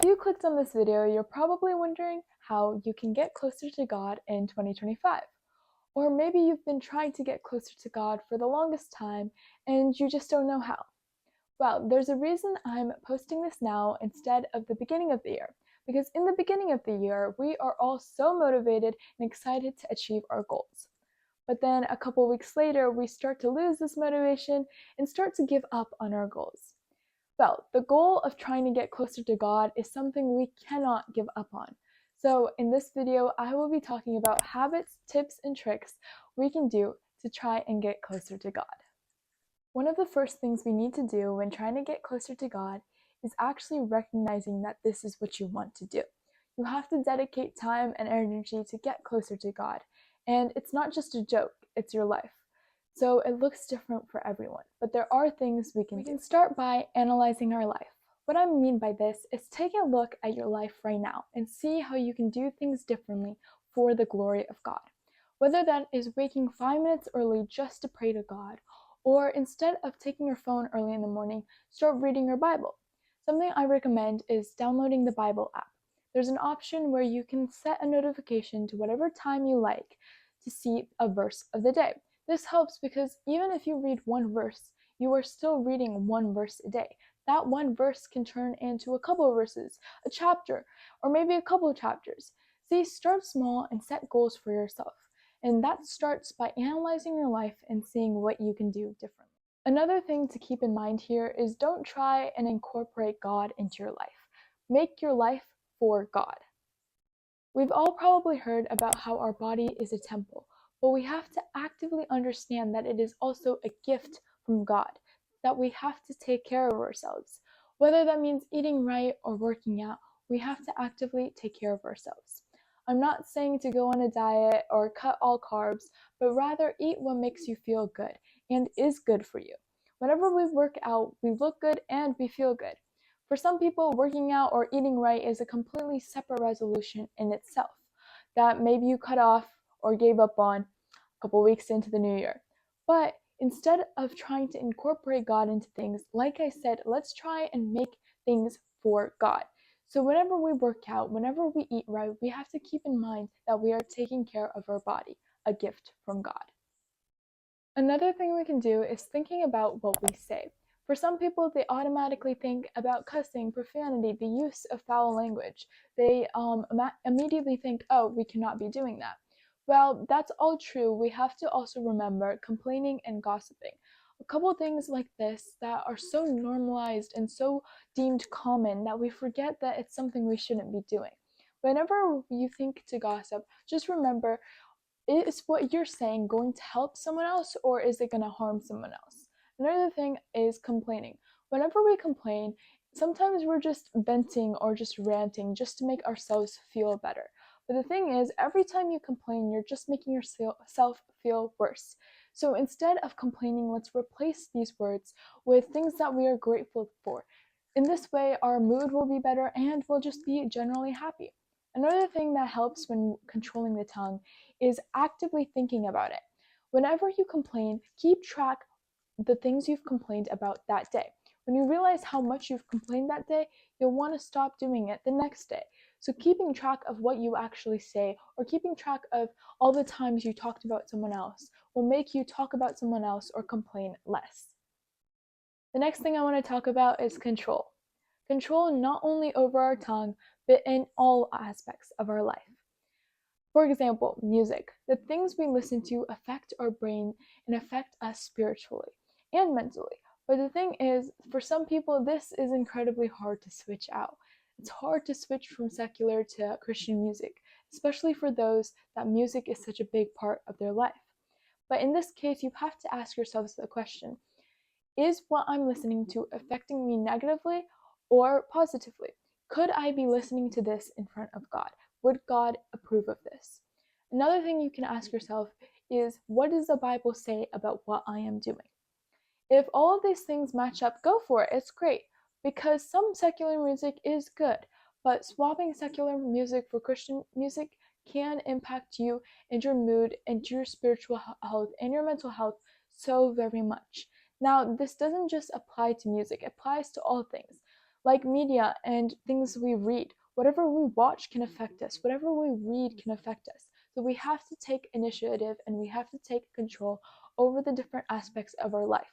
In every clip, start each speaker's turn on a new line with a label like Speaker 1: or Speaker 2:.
Speaker 1: If you clicked on this video, you're probably wondering how you can get closer to God in 2025. Or maybe you've been trying to get closer to God for the longest time and you just don't know how. Well, there's a reason I'm posting this now instead of the beginning of the year. Because in the beginning of the year, we are all so motivated and excited to achieve our goals. But then a couple weeks later, we start to lose this motivation and start to give up on our goals. Well, the goal of trying to get closer to God is something we cannot give up on. So in this video, I will be talking about habits, tips, and tricks we can do to try and get closer to God. One of the first things we need to do when trying to get closer to God is actually recognizing that this is what you want to do. You have to dedicate time and energy to get closer to God. And it's not just a joke, it's your life. So it looks different for everyone, but there are things we can do. We can start by analyzing our life. What I mean by this is take a look at your life right now and see how you can do things differently for the glory of God. Whether that is waking 5 minutes early just to pray to God, or instead of taking your phone early in the morning, start reading your Bible. Something I recommend is downloading the Bible app. There's an option where you can set a notification to whatever time you like to see a verse of the day. This helps because even if you read one verse, you are still reading one verse a day. That one verse can turn into a couple of verses, a chapter, or maybe a couple of chapters. See, start small and set goals for yourself. And that starts by analyzing your life and seeing what you can do differently. Another thing to keep in mind here is don't try and incorporate God into your life. Make your life for God. We've all probably heard about how our body is a temple, but we have to actively understand that it is also a gift from God, that we have to take care of ourselves. Whether that means eating right or working out, we have to actively take care of ourselves. I'm not saying to go on a diet or cut all carbs, but rather eat what makes you feel good and is good for you. Whenever we work out, we look good and we feel good. For some people, working out or eating right is a completely separate resolution in itself that maybe you cut off or gave up on a couple weeks into the new year. But instead of trying to incorporate God into things, like I said, let's try and make things for God. So whenever we work out, whenever we eat right, we have to keep in mind that we are taking care of our body, a gift from God. Another thing we can do is thinking about what we say. For some people, they automatically think about cussing, profanity, the use of foul language. They immediately think, oh, we cannot be doing that. Well, that's all true. We have to also remember complaining and gossiping. A couple things like this that are so normalized and so deemed common that we forget that it's something we shouldn't be doing. Whenever you think to gossip, just remember, is what you're saying going to help someone else or is it going to harm someone else? Another thing is complaining. Whenever we complain, sometimes we're just venting or just ranting just to make ourselves feel better. But the thing is, every time you complain, you're just making yourself feel worse. So instead of complaining, let's replace these words with things that we are grateful for. In this way, our mood will be better and we'll just be generally happy. Another thing that helps when controlling the tongue is actively thinking about it. Whenever you complain, keep track the things you've complained about that day. When you realize how much you've complained that day, you'll want to stop doing it the next day. So keeping track of what you actually say or keeping track of all the times you talked about someone else will make you talk about someone else or complain less. The next thing I want to talk about is control. Control not only over our tongue, but in all aspects of our life. For example, music. The things we listen to affect our brain and affect us spiritually and mentally. But the thing is, for some people, this is incredibly hard to switch out. It's hard to switch from secular to Christian music, especially for those that music is such a big part of their life. But in this case, you have to ask yourselves the question, is what I'm listening to affecting me negatively or positively? Could I be listening to this in front of God? Would God approve of this? Another thing you can ask yourself is, what does the Bible say about what I am doing? If all of these things match up, go for it. It's great. Because some secular music is good, but swapping secular music for Christian music can impact you and your mood and your spiritual health and your mental health so very much. Now, this doesn't just apply to music, it applies to all things. like media and things we read. Whatever we watch can affect us, whatever we read can affect us. So we have to take initiative and we have to take control over the different aspects of our life.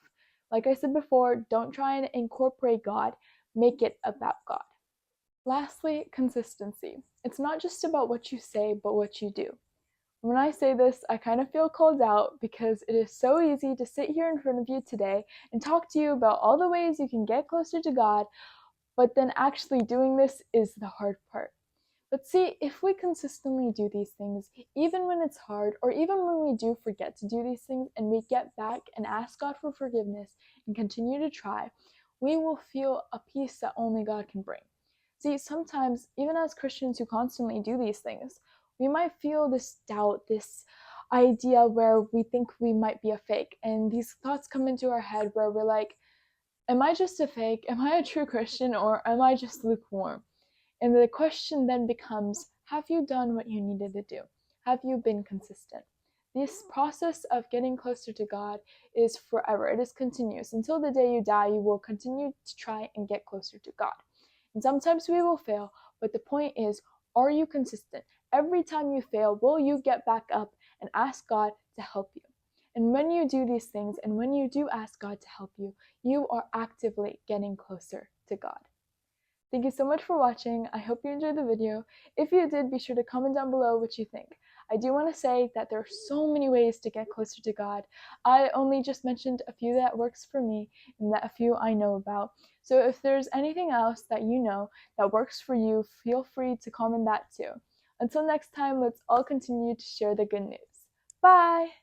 Speaker 1: Like I said before, don't try and incorporate God, make it about God. Lastly, consistency. It's not just about what you say, but what you do. When I say this, I kind of feel called out because it is so easy to sit here in front of you today and talk to you about all the ways you can get closer to God, but then actually doing this is the hard part. But see, if we consistently do these things, even when it's hard, or even when we do forget to do these things and we get back and ask God for forgiveness and continue to try, we will feel a peace that only God can bring. See, sometimes, even as Christians who constantly do these things, we might feel this doubt, this idea where we think we might be a fake. And these thoughts come into our head where we're like, am I just a fake? Am I a true Christian? Or am I just lukewarm? And the question then becomes, have you done what you needed to do? Have you been consistent? This process of getting closer to God is forever. It is continuous. Until the day you die, you will continue to try and get closer to God. And sometimes we will fail, but the point is, are you consistent? Every time you fail, will you get back up and ask God to help you? And when you do these things, and when you do ask God to help you, you are actively getting closer to God. Thank you so much for watching. I hope you enjoyed the video. If you did, be sure to comment down below what you think. I do want to say that there are so many ways to get closer to God. I only just mentioned a few that works for me and that a few I know about. So if there's anything else that you know that works for you, feel free to comment that too. Until next time, let's all continue to share the good news. Bye!